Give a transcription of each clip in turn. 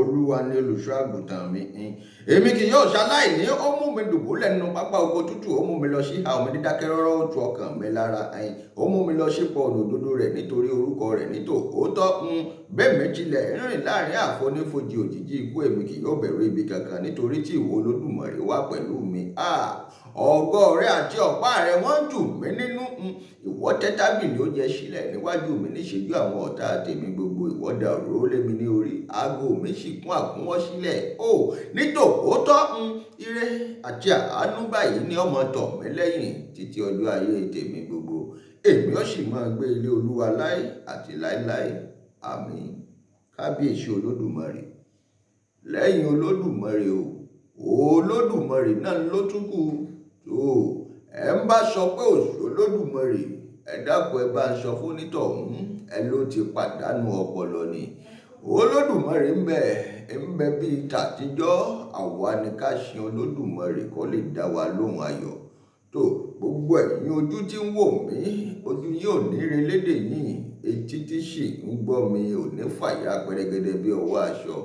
Olúwa ni olùṣọ́ àgùntàn mi. Èmi kì yóò ṣaláìní. Ó mú mi dùbúlẹ̀ nínú pápá oko tútù. Ó mú mi lọ sí ìhà omi dídákẹ́ rọ́rọ́. Ó tu ọkàn mi lára. Ó mú mi lọ sípò ọ̀nà òdodo rẹ̀ nítorí orúkọ rẹ̀ nítòótọ́. Bẹ́ẹ̀ mi tilẹ̀ rìn láàrin àfonífojì òjìji ikú, èmi kì yóò bẹ̀rù ibi kankan nítorí tí ìwọ Olódùmarè wà pẹ̀lú mi. Ọ̀gọ́ rẹ àti ọ̀pá rẹ wọ́n jù mí nínú. Ìwọ tẹ́ tábìlì oúnjẹ sílẹ̀ níwájú mi níṣẹ́jú àwọn ọ̀tá tèmi gbogbo. Ìwọ dà òróró lé mi ní orí, ago mi sì kún àkúnwọ́ sílẹ̀. Nítòótọ́ ire àti àánú báyìí ni ọmọ tọ̀ mí lẹ́yìn títí ọjọ́ ayé tèmi gbogbo. Èmi ó sì máa gbé ilé Olúwa láé àti láéláé. Àmín. Kábíyèsí Olódùmarè. Lẹ́yìn Olódùmarè Olódùmarè náà ló tún kù. Ẹ ń bá sọ pé òṣì Olódùmarè, ẹ dákun ẹ bá ń sọ fún onítọ̀hún, ẹ ló ti pàdánù ọpọlọ ni. Olódùmarè ń bẹ bíi tàtijọ́. Àwa ni ká sin Olódùmarè kó lè dá wa lóhùn ayọ̀. Gbogbo ẹ̀yin ojú tí ń wò mí, ojú yín ò ní relédè yín, etí tí sì ń gbọ́ mi ò ní fàyà pẹrẹgẹdẹ bí ọwọ́ aṣọ.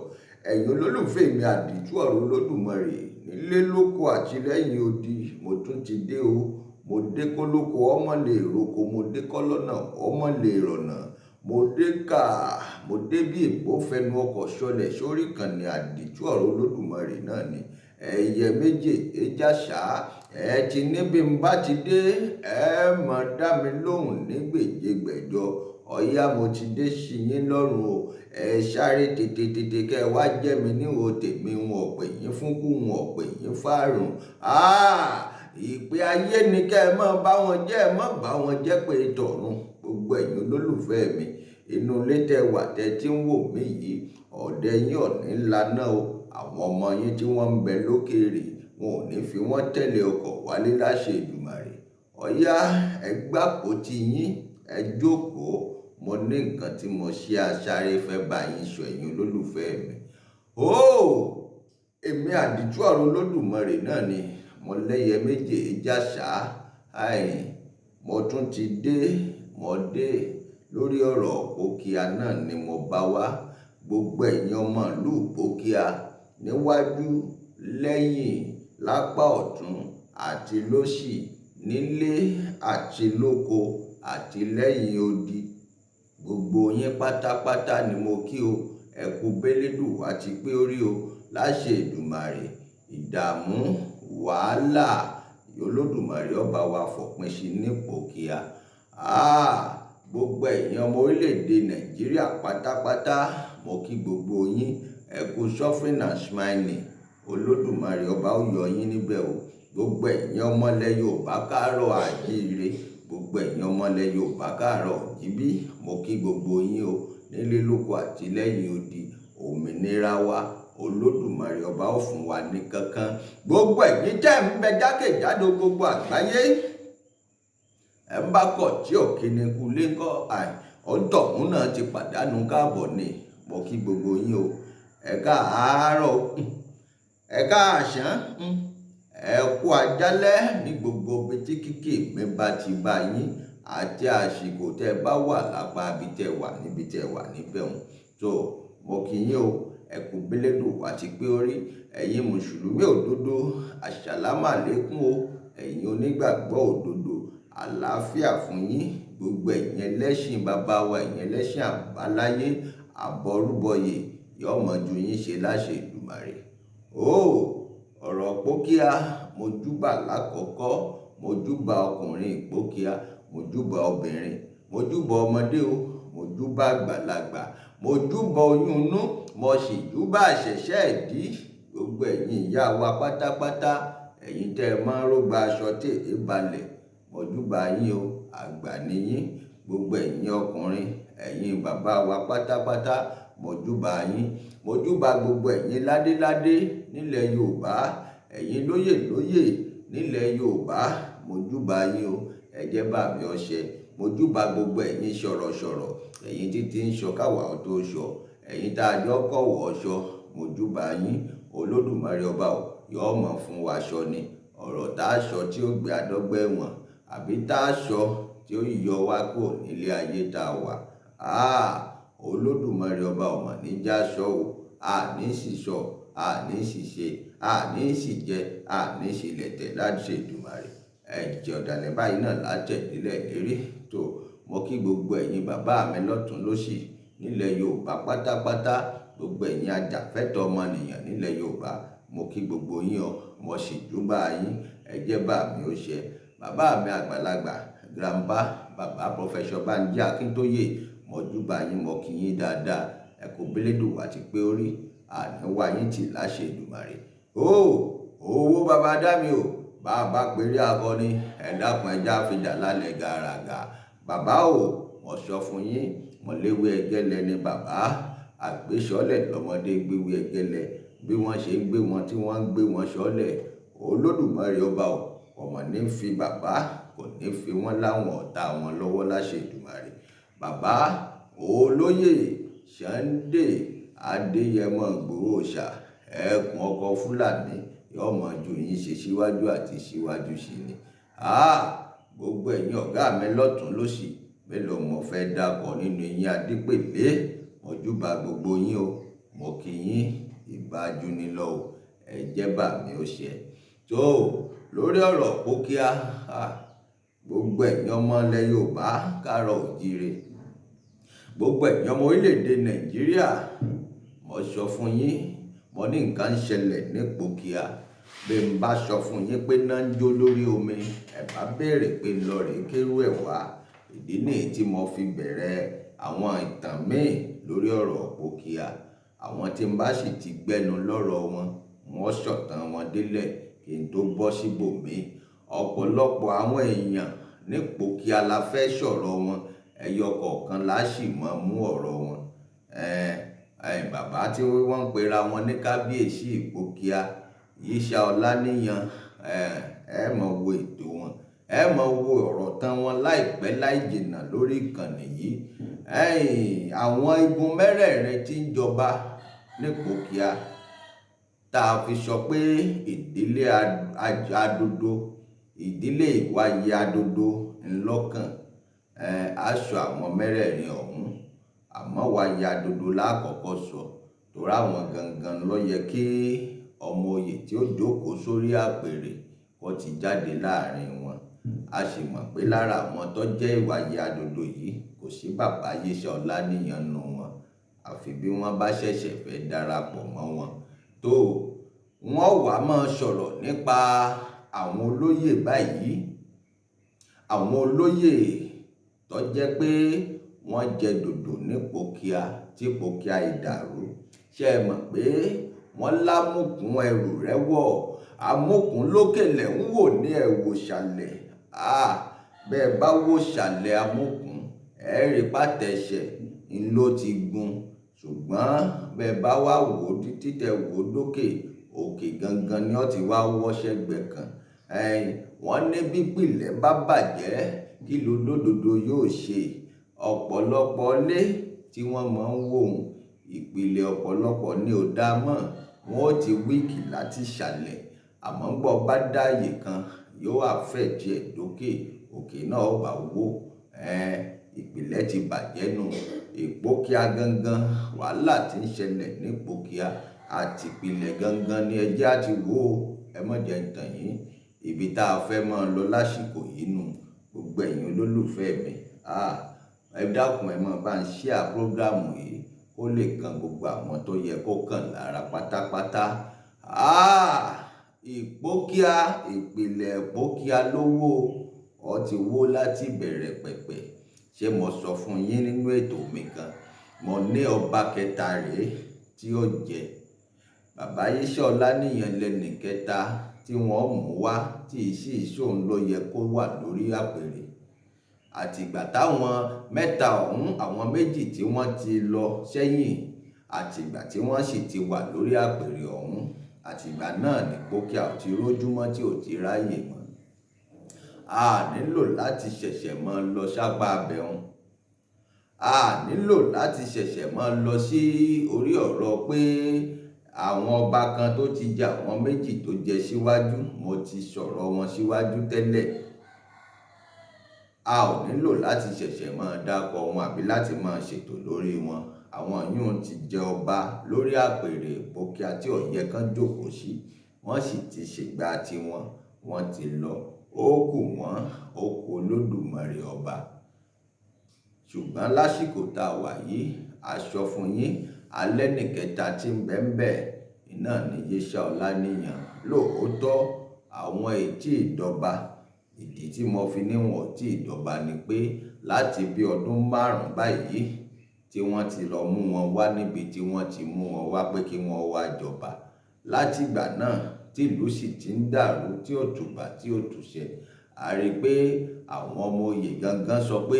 Ẹ̀yin olólùfẹ́ mi àdìtú ọ̀rọ̀ Olódùmarè nílé lóko àti lẹ́yìn odi, mo tún ti dé o. Mo dé kólóko ọmọ lè roko, mo dé kọ́lọ́nà ọmọ lè rọ̀nà, mo dé bí èbó fẹnu ọkọ̀ ṣọlẹ̀ sórí ìkànnì àdìtú ọ̀rọ̀ Olódùmarè náà ni. Ẹyẹ méje éjàṣà, ẹ ti níbi ń bá ti dé, ẹ mọ̀ dá mi lóhùn ní gbèjégbèjọ. Ọ̀yá mo ti dé sí yín lọ́rùn o. Ẹ sáré tètè kẹ́ wá jẹ́ mi níwò tèmi. Wọn ò pè yín fún kú, wọn ò pè yín fárùn. Ìpè ayé ni kẹ́ ẹ má bá wọn jẹ́, ẹ má bá wọn jẹ́ pé tọ̀run. Gbogbo ẹ̀yin olólùfẹ́ mi, inú ilé tẹ́ wà tẹ́ tí ń wò mí yìí, ọ̀dẹ yín ò ní laná o. Àwọn ọmọ yín tí wọ́n ń bẹ lókèèrè, wọn ò ní fi wọ́n tẹ̀lé ọkọ̀ wálé láṣẹ Èdùmàrè. Ọ̀yá ẹ gbàpò tí yín, ẹ jókòó. Mo ní nǹkan tí mo ṣe aṣáré fẹ́ bá yín sọ, ẹ̀yin olólùfẹ́ mi. Èmi àdìtú ọ̀rọ̀ Olódùmarè náà ni. Mo lẹ́yẹ méje éjàṣà. Mo tún ti dé. Mo dé lórí ọ̀rọ̀ Ìpókíà náà ni mo bá wá. Gbogbo ẹ̀yin ọmọ ìlú Ìpókíà, níwájú, lẹ́yìn, lápá ọ̀tún àti lósì, nílé àti lóko àti lẹ́yìn odi, gbogbo yín pátápátá ni mo kí o. Ẹ kú bélédùn àti pé orí o láṣẹ Èdùmàrè. Ìdààmú wàhálà Olódùmarè ọba wa fòpin sí ní Ìpókíà. Gbogbo ẹ̀yin ọmọ orílẹ̀-èdè Nàìjíríà pátápátá, mo kí gbogbo yín. Ẹ kú suffering and smiling. Olódùmarè ọba ó yọ yín níbẹ̀ o. Gbogbo ẹ̀yin ọmọlẹ̀ Yorùbá káàárọ̀ àjíire. Gbogbo ẹ̀yin ọmọlẹ̀ Yorùbá káàárọ̀ jíbí. Mo kí gbogbo yín o. Nílé lóko àti lẹ́yìn odi, òmìnira wa Olódùmarè ọba ó fún wa ní kankan. Gbogbo ẹ̀yin tẹ́ ń bẹ jákèjádò gbogbo àgbáyé, ẹ ń bá kọ̀ tí ò kíni kú lé ńkọ́, ọ̀tọ̀hún náà ti pàdánù káàbọ̀ ni. Mo kí gbogbo yín o. Ẹ káàárọ̀, ẹ káàsán, ẹ kú àjálẹ́ ní gbogbo ibi tí kíkì mi bá ti bá yín àti àsìkò tẹ́ bá wà lápá ibi tẹ́ wà níbi tẹ́ wà níbẹ̀ hùn. Mo kí yín o. Ẹ kú bélédùn àti pé orí. Ẹ̀yin mùsùlùmí òdodo, àsàlámù àlékún o. Ẹ̀yin onígbàgbọ́ òdodo, àlàáfíà fún yín. Gbogbo ẹ̀yin ẹlẹ́sìn bàbá wa, ẹ̀yin ẹlẹ́sìn àbáláyé, àbọrúbọyè, yóò mọ̀ ju yín ṣe láṣẹ Èdùmàrè. Ọ̀rọ̀ Ìpókíà, mo júbà lákọ̀ọ́kọ́. Mo júbà ọkùnrin Ìpókíà, mo júbà obìnrin, mo júbà ọmọdé o, mo júbà àgbàlagbà, mo júbà oyún inú, mo sì júbà àṣẹ̀ṣẹ̀ ìdí. Gbogbo ẹ̀yin ìyá wa pátápátá, ẹ̀yin tẹ́ ẹ máa ń rógbà aṣọ tí èé balẹ̀, mo júbà yín o. Àgbà ni yín. Gbogbo ẹ̀yin ọkùnrin, ẹ̀yin bàbá wa pátápátá, mo júbà yín. Mo júbà gbogbo ẹ̀yin ládéládé nílẹ̀ Yorùbá, ẹ̀yin lóyè nílẹ̀ Yorùbá, mo júbà yín o. Ẹ jẹ́ bá mi ọṣẹ. Mo júbà gbogbo ẹ̀yin sọ̀rọ̀sọ̀rọ̀, ẹ̀yin títí ń sọ káwa ó tó sọ, ẹ̀yin tá a jọ kọ̀wọ̀ ọṣọ, mo júbà yín. Olódùmarè ọba yóò mọ̀ fún wa ṣọ ni. Ọ̀rọ̀ tá a sọ tí ó gbé adọ́gbẹ́ ẹ̀wọ̀n, àbí tá a sọ tí ó yọ wá kúrò nílé ayé tá a wà. Olódùmarè ọba ò mọ̀ ní já sọ o. àní ṣìṣọ, àní ṣìṣe, àní ṣìjẹ, àní ṣìlẹ̀tẹ̀ láṣẹ Èdùmàrè. Ẹ̀jẹ̀ ọ̀dàlẹ̀ báyìí náà látẹ̀dílẹ̀ lérí. tó mo kí gbogbo ẹ̀yin bàbá mi lọ́tùn lósì nílẹ̀ Yorùbá pátápátá, gbogbo ẹ̀yin ajàfẹ́tọ̀ọ́ ọmọnìyàn nílẹ̀ Yorùbá, mo kí gbogbo yín o, mo sì júbà yín. Ẹ jẹ́ bá mi ó ṣe. Bàbá mi àgbàlagbà grandpa bàbá Professor Banji Akíntóyè, mo júbà yín, mo kí yín dáadáa. Ẹ kú bẹ́lẹ́dùn àti pé orí àníwá yín tì láṣẹ Èdùmàrè. Owó bàbá dá mi o, bàbá péré akọni, ẹ dákun ẹja fìdá lálẹ́ gàràgà. Bàbá o, mo sọ fún yín, mo léwé ẹgẹlẹ ní bàbá, àgbésọ́lẹ̀ lọ́mọdé gbéwé ẹgẹlẹ, bí wọ́n ṣe ń gbé wọn tí wọ́n ń gbé wọn sọ́lẹ̀. Olódùmarè ọba o, ọmọ ní fi bàbá, kò ní fi wọ́n láwọn ọ̀tá wọn lọ́wọ́ láṣẹ Èdùmàrè. Bàbá olóyè Sunday Adéyẹmọ Ìgbòho Òòṣà, ẹkùn ọkọ̀ Fúlàní, yóò mọ̀ ju yín ṣe síwájú àti síwájú sí ni. Gbogbo ẹ̀yin ọ̀gá mi lọ́tùn lósì, mélòó mo fẹ́ dákọ̀ nínú yín Adépèlé, mo júbà gbogbo yín o, mo kí yín ìbájú ni lọ o, ẹ jẹ́ bá mi ó ṣe. Lórí ọ̀rọ̀ pókíá, gbogbo ẹ̀yin ọmọ ilẹ̀ Yorùbá káàárọ̀ oòjíire, gbogbo ẹ̀yin ọmọ orílẹ̀-èdè Nàìjíríà, mo sọ fún yín, mo ní nǹkan ń ṣẹlẹ̀ ní Pókíà. Bí n bá sọ fún yín pé náà ń jó lórí omi, ẹ bá béèrè pé lọ rèé kérú ẹ̀ wá. Ìdí nìyí tí mo fi bẹ̀rẹ̀ àwọn ìtàn míì lórí ọ̀rọ̀ Pókíà. Àwọn tí n bá sì ti gbẹ́nu lọ́rọ̀ wọn, wọ́n sọ̀tàn wọn délẹ̀ kí n tó bọ́ síbòmíì. Ọ̀pọ̀lọpọ̀ àwọn èèyàn ní Pókíà la fẹ́ sọ̀rọ̀ wọn, ẹyọ kọ̀ọ̀kan la sì máa mú ọ̀rọ̀ wọn. Bàbá tí wọ́n ń pera wọn ní kábíyèsí Pókíà, Yíṣà Ọláníyan, ẹ máa wo ètò wọn, ẹ máa wo ọ̀rọ̀ tán wọn láìpẹ́ láì jìnnà lórí ìkànnì yìí. Àwọn igun mẹ́rẹ̀ẹ̀rin tí ń jọba ní Pókíà, tá a fi sọ pé ìdílé Adodo, ìdílé Ìwáyé Adodo ńlọ́kàn, aṣọ àwọn mẹ́rẹ̀ẹ̀rin ọ̀hún. Àmọ́ Ìwáyé Adodo lákọ̀ọ́kọ́ sọ, torí àwọn gangan ló yẹ kí ọmọ oyè tí ó jókòó sórí àpèrè kó ti jáde láàrin wọn. A sì mọ̀ pé lára àwọn tó jẹ́ Ìwáyé Adodo yìí kò sí bàbá Yíṣà Ọláníyan nù wọn, àfi bí wọ́n bá ṣẹ̀ṣẹ̀ fẹ́ darapọ̀ mọ́ wọn. Wọ́n wá máa sọ̀rọ̀ nípa àwọn olóyè báyìí, àwọn olóyè tó jẹ́ pé wọ́n jẹ dòdò ní Pókíà tí Pókíà ìdàrú. Ṣé ẹ mọ̀ pé wọ́n lámùkún ẹrù rẹ̀ wọ̀, amúkún lókè lẹ̀ ń wò ní ẹ̀wò ṣàlẹ̀. Bẹ́ẹ̀ bá wò ṣàlẹ̀ amúkún, ẹ rí pàtẹ́ṣẹ̀ ń ló ti gun. Ṣùgbọ́n bẹ́ẹ̀ bá wá wò títí tẹ wò dókè, òkè gangan ni ó ti wá wọ́ṣẹ́ gbẹ̀ kan. Wọ́n ní bí ìpìlẹ̀ bá bàjẹ́, kí ló lódodo yóò ṣe? Ọ̀pọ̀lọpọ̀ ilé tí wọ́n máa ń wò, ìpìlẹ̀ ọ̀pọ̀lọpọ̀ ní ò dá mọ́, wọ́n ó ti wíìkì láti ṣàlẹ̀. Àmọ́ gbọ́ bá dáàyè kan, yóò àfẹ́ẹ̀tì ẹ̀ dókè, òkè náà ó bá wó. Ìpìlẹ̀ ti bàjẹ́ nù. Pókíà gangan, wàhálà tí ń ṣẹlẹ̀ ní Pókíà àti ìpìlẹ̀ gangan ni ẹjẹ́ àti wò ó. Ẹ má jẹ́ n tàn yín, ibi tá a fẹ́ máa lọ lásìkò yìí nù. Gbogbo ẹ̀yin olólùfẹ́ mi, ẹ dákun ẹ máa bá ń share prógrámù yìí kó lè kan gbogbo àwọn tó yẹ kó kàn lára pátápátá. Pókíà, ìpìlẹ̀ Pókíà ló wó, ó ti wó láti bẹ̀rẹ̀ pẹ̀pẹ̀. Ṣé mo sọ fún yín nínú ètò mi kan, mo ní ọba kẹta rèé tí ó jẹ. Bàbá Yíṣà Ọláníyan lẹ́nì kẹta tí wọ́n mú wá, tí ìṣòun ló yẹ kó wà lórí àpèrè. Àtìgbà táwọn mẹ́ta ọ̀hún, àwọn méjì tí wọ́n ti lọ sẹ́yìn, àtìgbà tí wọ́n sì ti wà lórí àpèrè ọ̀hún, àtìgbà náà ni Pókíà ò ti rójúmọ́ tí ò ti ráyè mọ́. A nílò láti ṣẹ̀ṣẹ̀ máa lọ sápá abẹ́hùn. A nílò láti ṣẹ̀ṣẹ̀ máa lọ sí orí ọ̀rọ̀ pé àwọn ọba kan tó ti jẹ àwọn méjì tó jẹ síwájú, mo ti sọ̀rọ̀ wọn síwájú tẹ́lẹ̀. A ò nílò láti ṣẹ̀ṣẹ̀ máa dákọ̀ wọn àbí láti máa ṣètò lórí wọn. àwọn yìí ti jẹ ọba lórí àpèrè ìpòkíà tí ó yẹ kán jókòó sí, wọ́n sì ti ṣègbà tiwọn, wọ́n ti lọ. Ó kù wọ́n, ó kù Olódùmarè ọba. Ṣùgbọ́n lásìkò tá a wà yìí, a sọ fún yín, alẹ́ nìkẹta tí ń bẹ iná ní Yésà Ọláníyàn. Lóòótọ́ àwọn ètí ìdọba, ìdí tí mo fi ní wọn ò tí ìdọba ni pé láti bí ọdún 5 báyìí tí wọ́n ti lọ mú wọn wá níbi tí wọ́n ti mú wọn wá pé kí wọ́n wá jọba. Láti ìgbà náà tí ìlú sì ti ń dàrú, tí ó tùbà tí ó tùṣẹ, a rí pé àwọn ọmọ oyè gangan sọ pé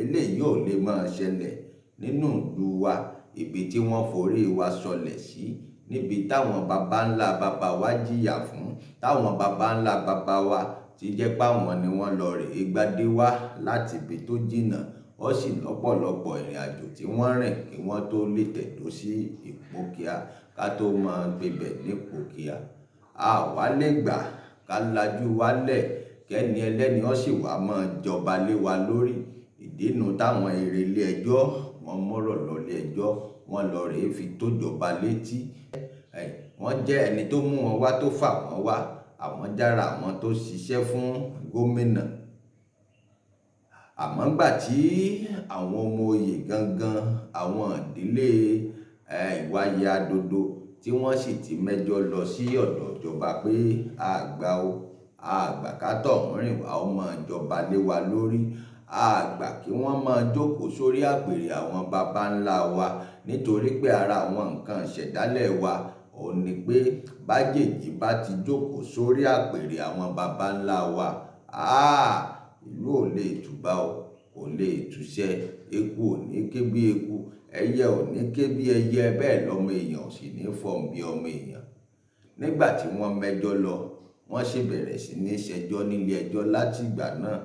eléyìí ò lè máa ṣẹlẹ̀ nínú ìlú wa, ibi tí wọ́n forí wa sọlẹ̀ sí, níbi táwọn baba ńlá baba wa jìyà fún, táwọn baba ńlá baba wa ti jẹ́ páwọn ni wọ́n lọ rèé gbadé wá láti ibi tó jìnnà. Ó sì lọ́pọ̀lọpọ̀ ìrìn àjò tí wọ́n rìn kí wọ́n tó lè tẹ̀dó sí Ìpòkíà, ká tó máa gbébẹ̀ ní Ìpòkíà. A wá lè gbà ká lajú wálẹ̀ kẹ́ni ẹlẹ́ni ó sì wá máa jọba lé wa lórí. Ìdí nu táwọn èrè ilé ẹjọ́ wọ́n mọ́rọ̀ lọ ilé ẹjọ́, wọ́n lọ rèé fi tó jọba létí. Wọ́n jẹ́ ẹni tó mú wọn wá, tó fà wọ́n wá, àwọn jára àwọn tó ṣiṣẹ́ fún gómìnà. Àmọ́ ńgbà tí àwọn ọmọ oyè gangan, àwọn ìdílé Ìwàyè Adodo tí wọ́n sì ti mẹ́jọ lọ sí ọ̀dọ̀ ìjọba pé àgbà ká tọ̀hún rìn wá ó máa jọba lé wa lórí, àgbà kí wọ́n máa jókòó sórí àpèrè àwọn baba ńlá wa, nítorí pé ara àwọn nǹkan ìṣẹ̀dálẹ̀ wa ò ní pé bájèjì bá ti jókòó sórí àpèrè àwọn baba ńlá wa, ìlú ò lè tùbà o, kò lè túṣẹ. Eku ò ní ké bí eku, ẹyẹ ò ní ké bí ẹyẹ, bẹ́ẹ̀ lọmọ èèyàn ò sì ní fọhùn bí ọmọ èèyàn. Nígbà tí wọ́n mẹ́jọ lọ, wọ́n sì bẹ̀rẹ̀ sí ní ṣẹjọ́ nílé ẹjọ́. Láti ìgbà náà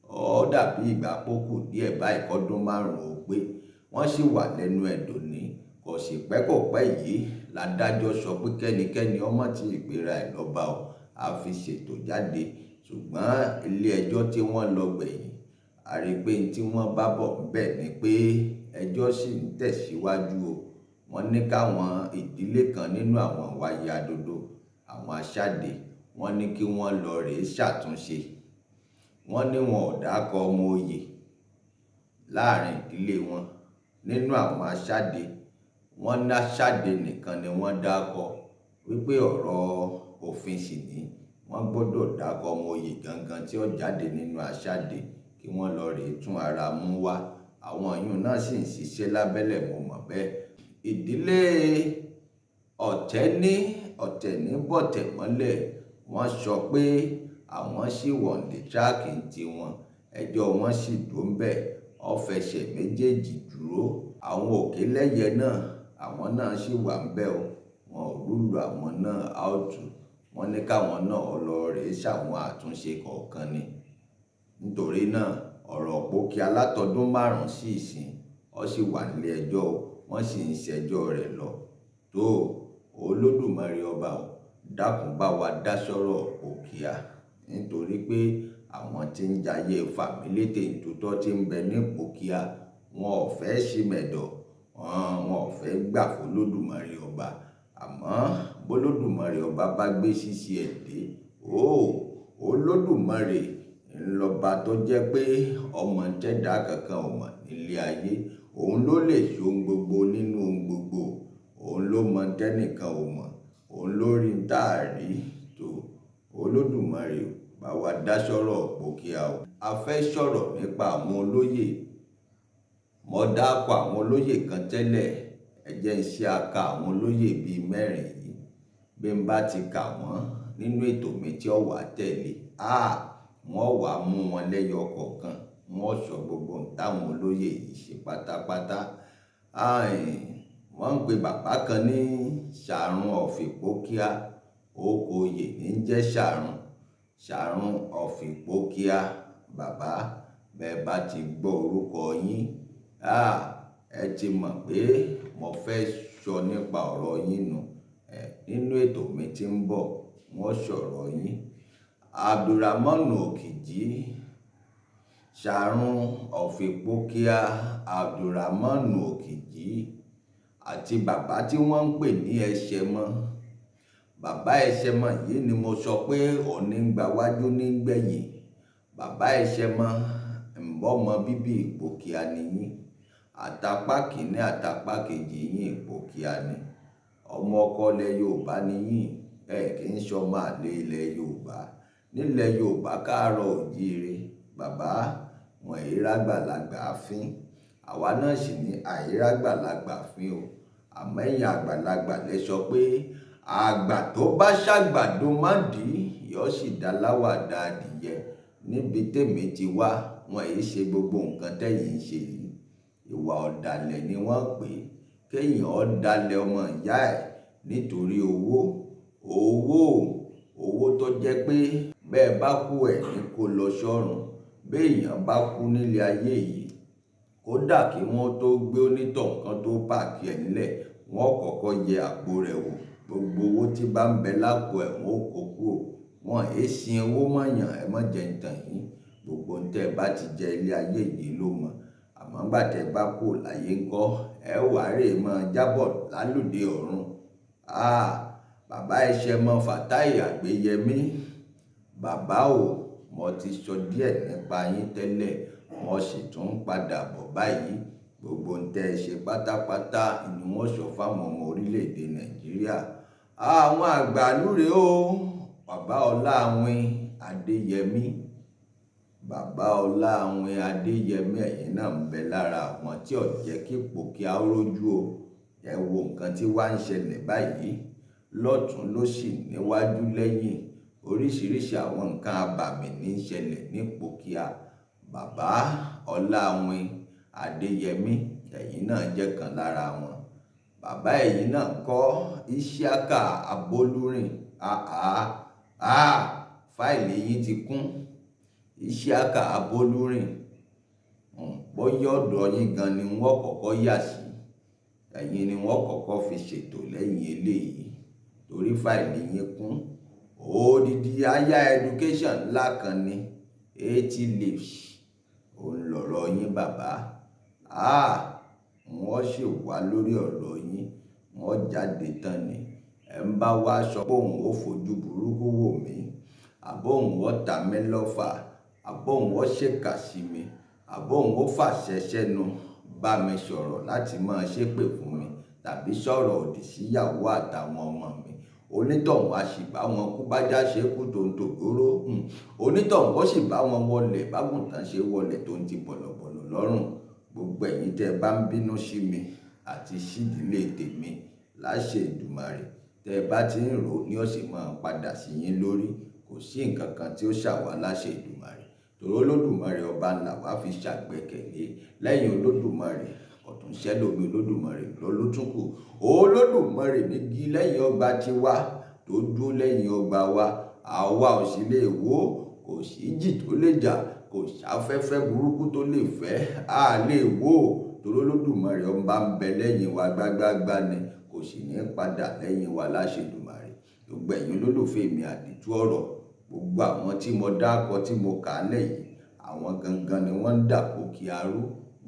ó dàbí ìgbà pókù díẹ̀ báyìí kọ́dún 5 ó pé, wọ́n sì wà lẹ́nu ẹ̀dọ̀ ní. Kò sì pẹ́ kò pẹ́ yìí ládájọ́ sọ pé kẹ́nikẹ́ni ọmọ tí ìpera ẹ̀ lọ́ba o, a fi ṣètò jáde. Ṣùgbọ́n ilé ẹjọ́ tí wọ́n lọ gbẹ̀yìn, a rí pé tí wọ́n bá bọ̀ ńbẹ̀ ni pé ẹjọ́ sì ń tẹ̀síwájú o. Wọ́n ní káwọn ìdílé kan nínú àwọn Ìwàyè Adodo, àwọn Aṣáde, wọ́n ní kí wọ́n lọ rèé ṣàtúnṣe. Wọ́n ní wọn ò dákọ ọmọ oyè láàrin ìdílé wọn. Nínú àwọn Aṣáde, wọ́n ní Aṣáde nìkan ni wọ́n dákọ, wípé ọ̀rọ̀ òfin sì ní wọ́n gbọ́dọ̀ dákọ ọmọ oyè gangan tí ó jáde nínú Aṣáde kí wọ́n lọ rèé tún ara mú wá. Àwọn yìí náà sì ń ṣiṣẹ́ lábẹ́lẹ̀, mo mọ̀ bẹ́ẹ̀. Ìdílé Ọ̀tẹ̀ní bọ̀tẹ̀ mọ́lẹ̀, wọ́n sọ pé àwọn sì wọ̀n the track tiwọn, ẹjọ́ wọn sì dúró ńbẹ̀, ó fẹsẹ̀ méjèèjì dúró. Àwọn Òkèlẹ́yẹ náà, àwọn náà sì wà ńbẹ̀ o, wọn ò rúlù àwọn náà áùtù. Wọ́n ní káwọn náà lọ rèé ṣàwọn àtúnṣe kọ̀ọ̀kan ni. Nítorí náà ọ̀rọ̀ Ìpòkíà látọdún 5 sí ìsìn ó sì wà nílé ẹjọ́ o, wọ́n sì ń ṣẹjọ́ rẹ̀ lọ. Tó Olódùmarè ọba o, dákun bá wa dá sọ́rọ̀ Ìpòkíà, nítorí pé àwọn tí ń jayé fàmílétè ntutọ́ tí ń bẹ ní Ìpòkíà, wọn ò fẹ́ ṣí mẹ̀dọ̀, wọn ò fẹ́ gbà fún Olódùmarè ọba. Àmọ́ b'Olódùmarè ọba bá gbé ṣíṣe ẹ̀ dé, Olódùmarè ńlọba tó jẹ́ pé ọmọ tẹ́dá kankan ò mọ̀ nílé ayé. Òun ló lè ṣe ohun gbogbo nínú ohun gbogbo, òun ló mọ tẹ́nìkan ò mọ̀, òun ló rí n tá rí. Tó Olódùmarè bá wa dá sọ́rọ̀ Ìpòkíà o. A fẹ́ sọ̀rọ̀ nípa àwọn olóyè. Mo dákọ àwọn olóyè kan tẹ́lẹ̀, ẹ jẹ́ n ṣe àka àwọn olóyè bíi 4 yìí. Bí n bá ti kà wọ́n nínú ètò mi tí ó wà tẹ̀lé, wọ́n wá mú wọn lẹ́yọ kọ̀ọ̀kan, wọ́n sọ gbogbo táwọn olóyè yìí ṣe pátápátá. Wọ́n ń pe bàbá kan ní Ṣàrún of Ìpòkíà, orúkọ oyè ní ń jẹ́ Ṣàrún of Ìpòkíà. Bàbá, bẹ́ẹ̀ bá ti gbọ́ orúkọ yín, ẹ ti mọ̀ pé mo fẹ́ sọ nípa ọ̀rọ̀ yín nù. Nínú ètò mi tí ń bọ̀, wọ́n sọ̀rọ̀ yín. Abdulrahman Òkìjí, Ṣàrùn of Ìpòkíà Abdulrahman Òkìjí àti bàbá tí wọ́n ń pè ní Ẹṣẹ̀mọ. Bàbá Ẹṣẹ̀mọ yìí ni mo sọ pé òní ń gba wájú ní gbẹ̀yìn. Bàbá Ẹṣẹ̀mọ ọmọ bíbí Ìpòkíà nìyí. Àtàpá kìíní àtàpá kejì yín Ìpòkíà ni. Ọmọ ọkọ ilẹ̀ Yorùbá nìyí. Kì í ṣọmọ àlè ilẹ̀ Yorùbá. Nílẹ̀ Yorùbá káàárọ̀ oòjíire. Bàbá wọn èyí rágbàlagbà fín. Àwa náà sì ní àìrágbàlagbà fín o. Àmọ́ ẹ̀yin àgbàlagbà lẹ sọ pé àgbà tó bá ṣàgbàdo má dì yóò sì dá láwàdà adìyẹ. Níbi tèmi ti wá wọn èyí ṣe gbogbo nǹkan tẹ́yìn ń ṣe yìí. Ìwà ọ̀dàlẹ̀ ni wọ́n pè é. Kéèyàn ọ̀dàlẹ̀ ọmọ ìyá ẹ̀ nítorí owó tó jẹ́ pé bẹ́ẹ̀ bá kú ẹ̀ ní kó lọ sọ́run. Béèyàn bá kú nílé ayé yìí, kódà kí wọ́n tó gbé onítọ̀hún kan tó pààkì ẹ̀ nílẹ̀, wọ́n kọ́kọ́ yẹ àpò rẹ̀ wò. Gbogbo owó tí bá ń bẹ lápò ẹ̀ wọ́n kó kúrò. Wọn èé sin owó mọ̀yàn, ẹ má jẹ́ ń tàn yín. Gbogbo ohun tẹ́ ẹ bá ti jẹ ilé ayé yìí ló mọ̀. Àmọ́ nígbà tẹ́ ẹ bá kú láyé ńkọ́, ẹ wàá rè máa jábọ̀ lálùdé ọ̀run. Bàbá Ẹṣẹ̀mọ Fatai Àgbéyẹmí, bàbá o, mo ti sọ díẹ̀ nípa yín tẹ́lẹ̀, mo sì tún padà bọ̀ báyìí. Gbogbo ohun tẹ́ ẹ ṣe pátápátá ni wọ́n sọ fáwọn ọmọ orílẹ̀-èdè Nàìjíríà. Àwọn àgbàlú rèé o. Bàbá Ọláwin Adéyẹmí. Bàbá Ọláwin Adéyẹmí, ẹ̀yin náà ń bẹ lára àwọn tí ò jẹ́ kí Ìpòkíà rójú o. Ẹ wo nǹkan tí wá ń ṣẹlẹ̀ báyìí. Lọ́tùn lósì níwájú lẹ́yìn. Oríṣiríṣi àwọn nǹkan abàmì ní í ṣẹlẹ̀ ní Ìpòkíà. Bàbá Ọláwin Adéyẹmí, ẹ̀yin náà jẹ́ kan lára wọn. Bàbá ẹ̀yin náà kọ́ Isiaka Abolúrìn. Fáìlì yín ti kún. Isiaka Abolúrìn. Bóyá ọ̀dọ̀ yín gan ni wọ́n kọ́kọ́ yà sí. Ẹ̀yin ni wọ́n kọ́kọ́ fi ṣètò lẹ́yìn eléyìí. Torí fáìlì yín kún. Odidi higher education ńlá kan ni 80 leaves. Òun lọ̀rọ̀ yín bàbá. Wọ́n sì wá lórí ọ̀rọ̀ yín. Wọ́n jáde tán ni. Ẹ ń bá wá sọ pé òun ó fojú burúkú wò mí. Àbóhùn ó ta mí lọ́fà. Àbóhùn ó ṣèkà sí mi. Àbóhùn ó fàṣẹ sẹ́nu bá mi sọ̀rọ̀ láti máa ṣépè fún mi tàbí sọ̀rọ̀ òdì síyàwó àtàwọn ọmọ mi. Onítọ̀hún a sì bá wọn kú bájá ṣe kú tó ń tògbóró. Onítọ̀hún ó sì bá wọn wọlé bágùntàn ṣe wọlé tó ń ti bọ̀lọ̀bọ̀lọ̀ lọ́rùn. Gbogbo ẹ̀yin tẹ́ ẹ bá ń bínú sí mi àti sídìílé tèmi láṣẹ Èdùmàrè, tẹ́ ẹ bá ti ń rò ó ní ó sì máa padà sí yín lórí. Kò sí nǹkan kan tí ó ṣàwá láṣẹ Èdùmàrè. Torí Olódùmarè ọba ńlá wá fi ṣàgbẹ́kẹ̀lé. Lẹ́yìn Olódùmarè ọ̀tún ṣẹlòmí Olódùmarè ló tún kù. Olódùmarè nígi lẹ́yìn ọgbà tiwa tó dúró lẹ́yìn ọgbà wa. Àwa ò sì lè wó. Kò sí ìjì tó lè jà. Kò sáfẹ́fẹ́ burúkú tó lè fẹ́. A lè wó. Torí Olódùmarè ọba ń bẹ lẹ́yìn wa gbágbágbá ni. Kò sì ní padà lẹ́yìn wa láṣẹ Èdùmàrè. Gbogbo ẹ̀yin olólùfẹ́ mi àdìtú ọ̀rọ̀. Gbogbo àwọn tí mo dákọ tí mo kà á lẹ̀ yìí. Àwọn gangan ni wọ́n ń dà Ìpòkíà rú.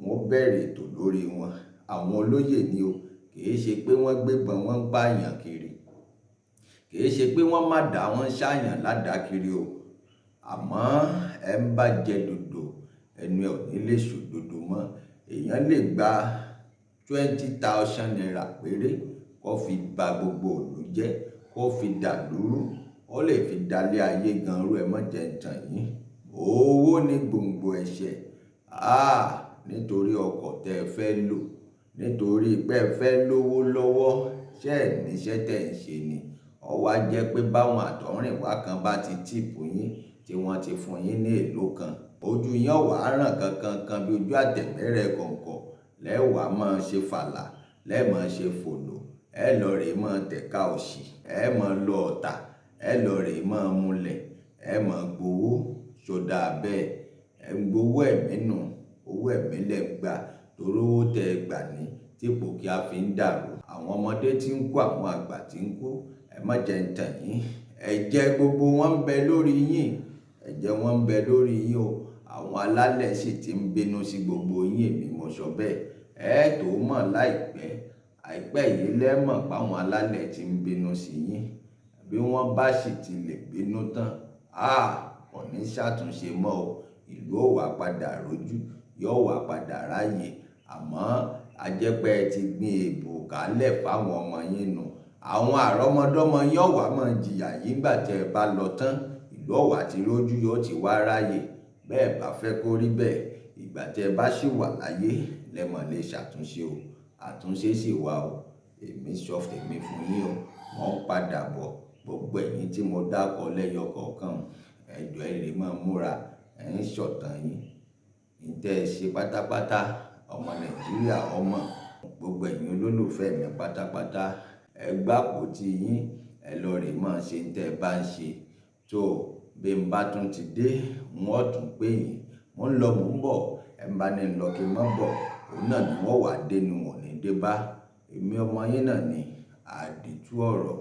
Wọ́n bẹ̀rẹ̀ ètò lórí wọn. Àwọn olóyè ni o. Kìí ṣe pé wọ́n gbébọn wọ́n ń pààyàn kiri. Kìí ṣe pé wọ́n má dá wọn ṣáàyàn ládàá kiri o. Àmọ́ ẹ ń bá jẹ dòdò ẹnu ẹ̀ ò ní lè ṣòdodo mọ́. Èèyàn lè gba 20,000 naira péré kó fi ba gbogbo ìlú jẹ́, kó fi dàlúrú. Ó lè fi dalé ayé gan rú, ẹ má jẹ́ ń tàn yín. Owó ní gbòǹgbò ẹ̀ṣẹ̀. Nítorí ọkọ̀ tẹ́ ẹ fẹ́ lò. Nítorí pé ẹ fẹ́ lówó lọ́wọ́. Ṣé ẹ̀ níṣẹ́ tẹ́ ń ṣe ni? Ó wá jẹ́ pé báwọn àtọ̀húnrìnwá kan bá ti tíìpù yín tí wọ́n ti fún yín ní èlò kan. Ojú yín ó wá ràn kankan bí ojú àtẹ̀mẹ́rẹ̀ kọ̀ǹkọ̀. Lẹ́wàá máa ṣe fàlà. Lẹ́ẹ̀mọ́ ṣe fòlò. Ẹ lọ rèé máa tẹ̀ka òṣì. Ẹ máa lọ ọ̀tà. Ẹ lọ rèé máa múlẹ̀. Ẹ máa gbowó. Ṣódà bẹ́ẹ̀. Ẹ ń gbowó ẹ̀mí nù. Owó ẹ̀mí lẹ̀ ń gbà. Torí owó tẹ́ ẹ gbà ní tí Ìpòkíà fi ń dàrú. Àwọn ọmọdé tí ń kú, àwọn àgbà tí ń kú. Ẹ má jẹ́ ń tàn yín. Ẹ̀jẹ̀ gbogbo wọn ń bẹ lórí yín. Ẹ̀jẹ̀ wọn ń bẹ lórí yín o. àwọn alálẹ̀ sì ti ń bínú sí gbogbo yín, èmi mo sọ bẹ́ẹ̀. Ẹ tó mọ̀ láìpẹ́, àìpẹ́ yìí lẹ́mọ̀ páwọn alálẹ̀ ti ń bínú sí yín. Bí wọ́n bá sì ti lè bínú tán, kò ní ṣàtúnṣe mọ́ o. Ìlú ó wá padà rójú, yóò wá padà ráyè. Àmọ́ ajẹ́pẹ́ ti gbin èbò kálẹ̀ fáwọn ọmọ yín nù. Àwọn àrọ́mọdọ́mọ yín ó wá máa jìyà yìí nígbà tẹ́ ẹ bá lọ tán. Ìlú ó wá ti rójú, yóò ti wá ráyè. Bẹ́ẹ̀ bá fẹ́ kó rí bẹ́ẹ̀, ìgbà tẹ́ ẹ bá sì wà láyé lẹ́mọ̀ lè ṣàtúnṣe o. Àtúnṣe sì wà o. Èmi sọ tèmi fún yín o. Wọ́n ń padà bọ̀. Gbogbo ẹ̀yin tí mo dákọ lẹ́yọ kọ̀ọ̀kan, ẹ jọ̀ọ́ ẹ lè máa múra. Ẹ ń ṣọ̀tàn yín. Ǹtẹ́ ẹ ṣe pátápátá, ọmọ Nàìjíríà ọmọ. Gbogbo ẹ̀yin olólùfẹ́ mi pátápátá, ẹ gbàpótí yín, ẹ lọ rè máa ṣe ǹtẹ́ ẹ bá ń ṣe. Tó bí n bá tún ti dé, wọ́n tún pè yín. Mo ń lọ, mò ń bọ̀. Ẹ bá ní lọ kí n má bọ̀. Òun náà ni wọ́n wà dé nu wọ́n ní dé bá. Èmi ọmọ yín náà ni àdìtú ọ̀rọ̀.